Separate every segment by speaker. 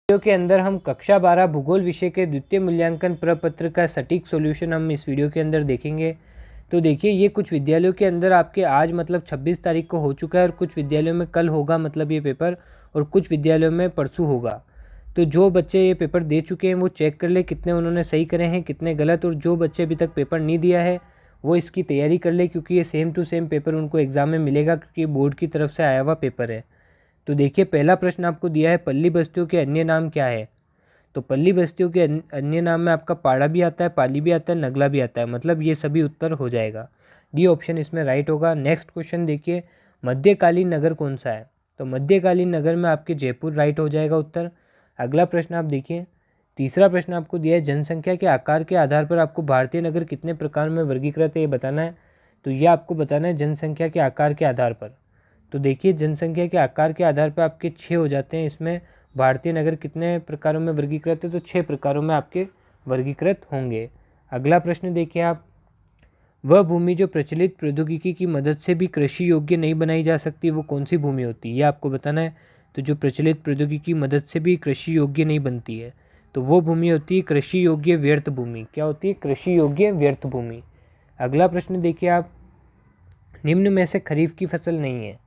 Speaker 1: Video के अंदर हम कक्षा 12 भूगोल विषय के द्वितीय मूल्यांकन प्रपत्र का सटीक सॉल्यूशन हम इस वीडियो के अंदर देखेंगे। तो देखिए, ये कुछ विद्यालयों के अंदर आपके आज मतलब 26 तारीख को हो चुका है और कुछ विद्यालयों में कल होगा मतलब ये पेपर, और कुछ विद्यालयों में परसों होगा। तो जो बच्चे ये पेपर दे चुके हैं वो चेक कर ले कितने उन्होंने सही करे हैं, कितने गलत, और जो बच्चे अभी तक पेपर नहीं दिया है वो इसकी तैयारी कर ले, क्योंकि ये सेम टू सेम पेपर उनको एग्ज़ाम में मिलेगा, क्योंकि बोर्ड की तरफ से आया हुआ पेपर है। तो देखिए, पहला प्रश्न आपको दिया है, पल्ली बस्तियों के अन्य नाम क्या है। तो पल्ली बस्तियों के अन्य नाम में आपका पाड़ा भी आता है, पाली भी आता है, नगला भी आता है, मतलब ये सभी उत्तर हो जाएगा। डी ऑप्शन इसमें राइट होगा। नेक्स्ट क्वेश्चन देखिए, मध्यकालीन नगर कौन सा है। तो मध्यकालीन नगर में आपके जयपुर राइट हो जाएगा उत्तर। अगला प्रश्न आप देखिए, तीसरा प्रश्न आपको दिया है, जनसंख्या के आकार के आधार पर आपको भारतीय नगर कितने प्रकार में वर्गीकृत है ये बताना है। तो ये आपको बताना है जनसंख्या के आकार के आधार पर। तो देखिए, जनसंख्या के आकार के आधार पर आपके 6 हो जाते हैं। इसमें भारतीय नगर कितने प्रकारों में वर्गीकृत है, तो 6 प्रकारों में आपके वर्गीकृत होंगे। अगला प्रश्न देखिए आप, वह भूमि जो प्रचलित प्रौद्योगिकी की मदद से भी कृषि योग्य नहीं बनाई जा सकती वो कौन सी भूमि होती है, ये आपको बताना है। तो जो प्रचलित प्रौद्योगिकी की मदद से भी कृषि योग्य नहीं बनती है तो वो भूमि होती है कृषि योग्य व्यर्थ भूमि। क्या होती है? कृषि योग्य व्यर्थ भूमि। अगला प्रश्न देखिए आप, निम्न में से खरीफ की फसल नहीं है।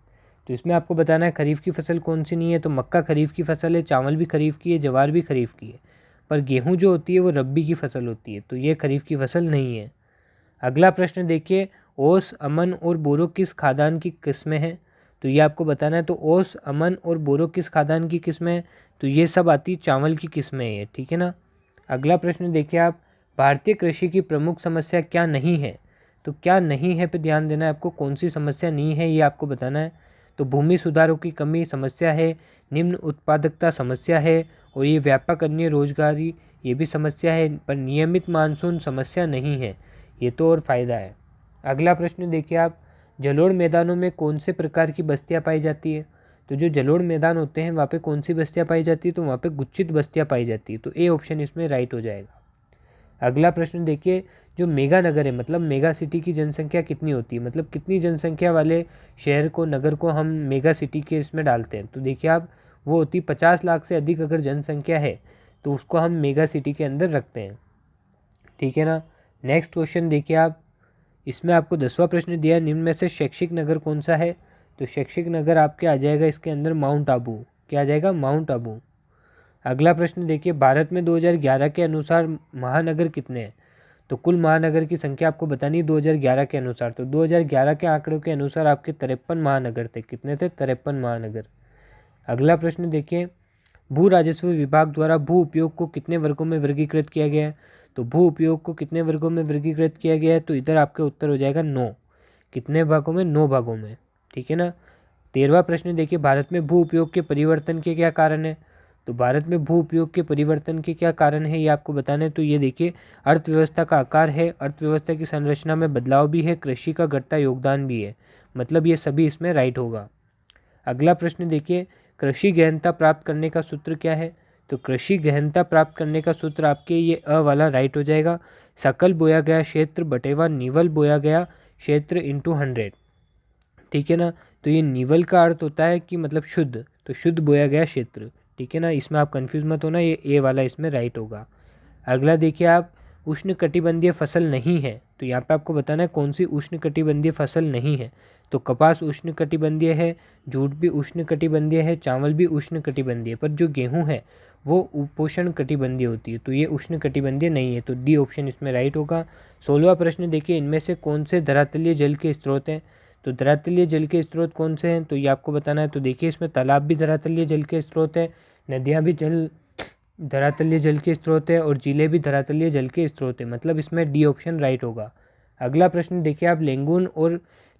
Speaker 1: तो इसमें आपको बताना है खरीफ की फसल कौन सी नहीं है। तो मक्का खरीफ की फसल है, चावल भी खरीफ की है, ज्वार भी खरीफ की है, पर गेहूं जो होती है वो रब्बी की फसल होती है, तो ये खरीफ की फसल नहीं है। अगला प्रश्न देखिए, ओस, अमन और बोरो किस खादान की किस्में हैं। तो ये आपको बताना है। तो ओस, अमन और बोरो किस खादान की किस्में हैं, तो ये सब आती चावल की किस्में हैं, ठीक है ना। अगला प्रश्न देखिए आप, भारतीय कृषि की प्रमुख समस्या क्या नहीं है। तो क्या नहीं है पे ध्यान देना है आपको, कौन सी समस्या नहीं है ये आपको बताना है। तो भूमि सुधारों की कमी समस्या है, निम्न उत्पादकता समस्या है, और ये व्यापक अन्य रोजगारी ये भी समस्या है, पर नियमित मानसून समस्या नहीं है, ये तो और फायदा है। अगला प्रश्न देखिए आप, जलोढ़ मैदानों में कौन से प्रकार की बस्तियां पाई जाती है। तो जो जलोढ़ मैदान होते हैं वहाँ पे कौन सी बस्तियां पाई जाती है, तो वहाँ पे गुच्छित बस्तियां पाई जाती है, तो ए ऑप्शन इसमें राइट हो जाएगा। अगला प्रश्न देखिए, जो मेगा नगर है मतलब मेगा सिटी की जनसंख्या कितनी होती है, मतलब कितनी जनसंख्या वाले शहर को, नगर को हम मेगा सिटी के इसमें डालते हैं। तो देखिए आप, वो होती 50 लाख से अधिक अगर जनसंख्या है तो उसको हम मेगा सिटी के अंदर रखते हैं, ठीक है ना। नेक्स्ट क्वेश्चन देखिए आप, इसमें आपको 10वां प्रश्न दिया है, निम्न में से शैक्षिक नगर कौन सा है। तो शैक्षिक नगर आपके आ जाएगा इसके अंदर माउंट आबू। क्या आ जाएगा? माउंट आबू। अगला प्रश्न देखिए, भारत में 2011 के अनुसार महानगर कितने हैं। तो कुल महानगर की संख्या आपको बतानी है 2011 के अनुसार। तो 2011 के आंकड़ों के अनुसार आपके 53 महानगर थे। कितने थे? 53 महानगर। अगला प्रश्न देखिए, भू राजस्व विभाग द्वारा भू उपयोग को कितने वर्गों में वर्गीकृत किया गया है। तो भू उपयोग को कितने वर्गों में वर्गीकृत किया गया है, तो इधर आपके उत्तर हो जाएगा 9। कितने भागों में? 9 भागों में, ठीक है ना। 13वां प्रश्न देखिए, भारत में भू उपयोग के परिवर्तन के क्या कारण है। तो भारत में भू उपयोग के परिवर्तन के क्या कारण है ये आपको बताना है। तो ये देखिए, अर्थव्यवस्था का आकार है, अर्थव्यवस्था की संरचना में बदलाव भी है, कृषि का घटता योगदान भी है, मतलब ये सभी इसमें राइट होगा। अगला प्रश्न देखिए, कृषि गहनता प्राप्त करने का सूत्र क्या है। तो कृषि गहनता प्राप्त करने का सूत्र आपके ये अ वाला राइट हो जाएगा, सकल बोया गया क्षेत्र बटेवा निवल बोया गया क्षेत्र इंटू 100, ठीक है ना। तो ये निवल का अर्थ होता है कि मतलब शुद्ध, तो शुद्ध बोया गया क्षेत्र, ठीक है ना। इसमें आप कंफ्यूज मत होना, ये ए वाला इसमें राइट होगा। अगला देखिए आप, उष्ण कटिबंधीय फसल नहीं है। तो यहाँ पे आपको बताना है कौन सी उष्ण कटिबंधीय फसल नहीं है। तो कपास उष्ण कटिबंधीय है, जूट भी उष्ण कटिबंधीय है, चावल भी उष्ण कटिबंधीय, पर जो गेहूं है वो उपोष्ण कटिबंधीय होती है, तो ये उष्ण कटिबंधीय नहीं है, तो डी ऑप्शन इसमें राइट होगा। 16वां प्रश्न देखिए, इनमें से कौन से धरातलीय जल के स्रोत हैं। तो धरातलीय जल के स्रोत कौन से हैं, तो ये आपको बताना है। तो देखिए, इसमें तालाब भी धरातलीय जल के स्रोत है, नदियाँ भी धरातलीय जल के स्रोत है, और झीलें भी धरातलीय जल के स्रोत है, मतलब इसमें डी ऑप्शन राइट होगा। अगला प्रश्न देखिए आप,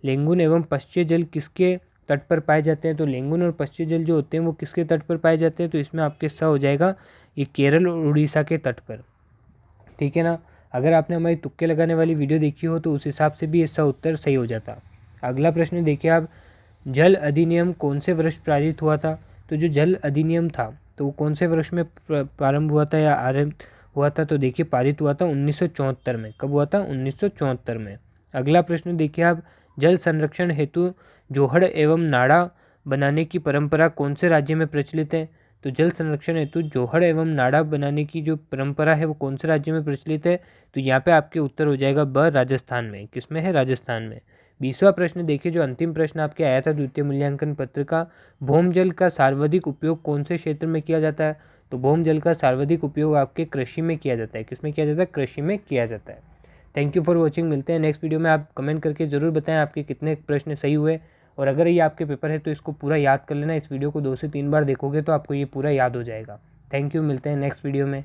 Speaker 1: लेंगुन एवं पश्चिम जल किसके तट पर पाए जाते हैं। तो लेंगुन और पश्चिम जल जो होते हैं वो किसके तट पर पाए जाते हैं, तो इसमें आपके स हो जाएगा, ये केरल और उड़ीसा के तट पर, ठीक है ना। अगर आपने हमारी तुक्के लगाने वाली वीडियो देखी हो तो उस हिसाब से भी इसका उत्तर सही हो जाता। अगला प्रश्न देखिए आप, जल अधिनियम कौन से वर्ष पारित हुआ था। तो जो जल अधिनियम था तो वो कौन से वर्ष में प्रारंभ हुआ था या आरंभ हुआ था। तो देखिए, पारित हुआ था 1974 में। कब हुआ था? 1974 में। अगला प्रश्न देखिए आप, जल संरक्षण हेतु जोहड़ एवं नाड़ा बनाने की परंपरा कौन से राज्य में प्रचलित है। तो जल संरक्षण हेतु जोहड़ एवं नाड़ा बनाने की जो परंपरा है वो कौन से राज्य में प्रचलित है? तो यहाँ पे आपके उत्तर हो जाएगा ब, राजस्थान में। किसमें है? राजस्थान में। 20वां प्रश्न देखिए, जो अंतिम प्रश्न आपके आया था द्वितीय मूल्यांकन पत्र का, भौम जल का सर्वाधिक उपयोग कौन से क्षेत्र में किया जाता है? तो भौम जल का सर्वाधिक उपयोग आपके कृषि में किया जाता है। किसमें किया जाता है? कृषि में किया जाता है। Thank you for watching. मिलते हैं नेक्स्ट वीडियो में। आप कमेंट करके ज़रूर बताएं आपके कितने प्रश्न सही हुए, और अगर ये आपके पेपर है तो इसको पूरा याद कर लेना। इस वीडियो को 2 से 3 बार देखोगे तो आपको ये पूरा याद हो जाएगा। थैंक यू, मिलते हैं नेक्स्ट वीडियो में।